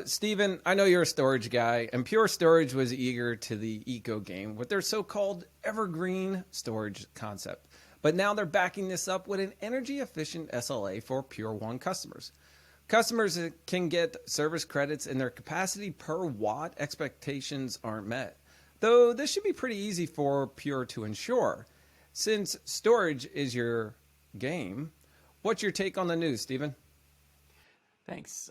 Stephen, I know you're a storage guy, and Pure Storage was eager to the eco game with their so called Evergreen storage concept. But now they're backing this up with an energy efficient SLA for Pure One customers. Customers can get service credits and their capacity per watt expectations aren't met. Though this should be pretty easy for Pure to ensure. Since storage is your game, what's your take on the news, Stephen? Thanks.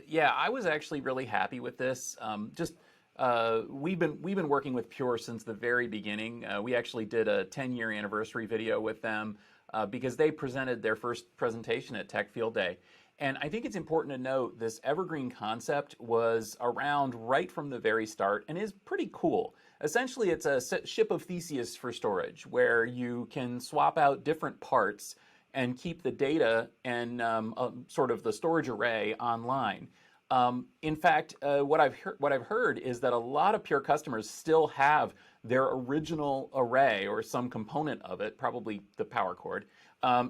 Yeah, I was actually really happy with this. We've been working with Pure since the very beginning. We actually did a 10-year anniversary video with them because they presented their first presentation at Tech Field Day. And I think it's important to note this Evergreen concept was around right from the very start and is pretty cool. Essentially, it's a ship of Theseus for storage where you can swap out different parts and keep the data and sort of the storage array online. In fact, what I've heard is that a lot of Pure customers still have their original array or some component of it, probably the power cord,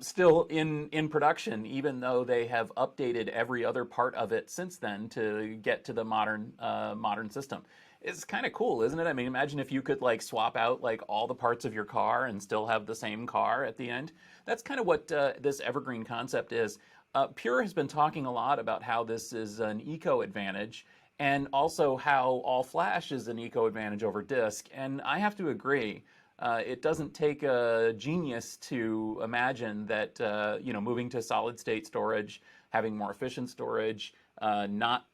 still in production, even though they have updated every other part of it since then to get to the modern system. It's kind of cool, isn't it? I mean, imagine if you could like swap out like all the parts of your car and still have the same car at the end. That's kind of what this Evergreen concept is. Pure has been talking a lot about how this is an eco advantage and also how all flash is an eco advantage over disk. And I have to agree. It doesn't take a genius to imagine that moving to solid state storage, having more efficient storage, not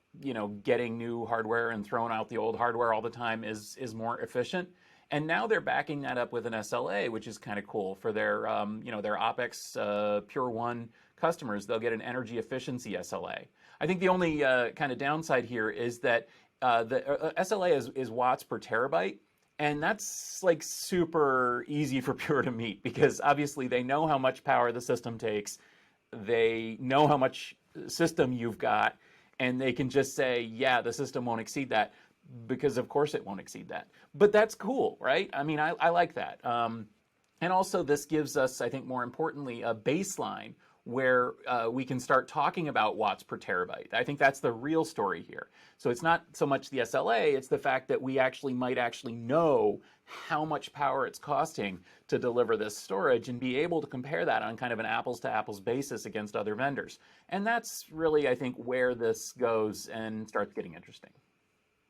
getting new hardware and throwing out the old hardware all the time is more efficient. And now they're backing that up with an SLA, which is kind of cool for their their OpEx Pure One customers. They'll get an energy efficiency SLA. I think the only kind of downside here is that the SLA is watts per terabyte. And that's like super easy for Pure to meet because obviously they know how much power the system takes. They know how much system you've got, and they can just say, yeah, the system won't exceed that because of course it won't exceed that. But that's cool, right? I mean, I like that. And also this gives us, I think more importantly, a baseline where we can start talking about watts per terabyte. I think that's the real story here. So it's not so much the SLA, it's the fact that we might actually know how much power it's costing to deliver this storage and be able to compare that on kind of an apples to apples basis against other vendors. And that's really, I think, where this goes and starts getting interesting.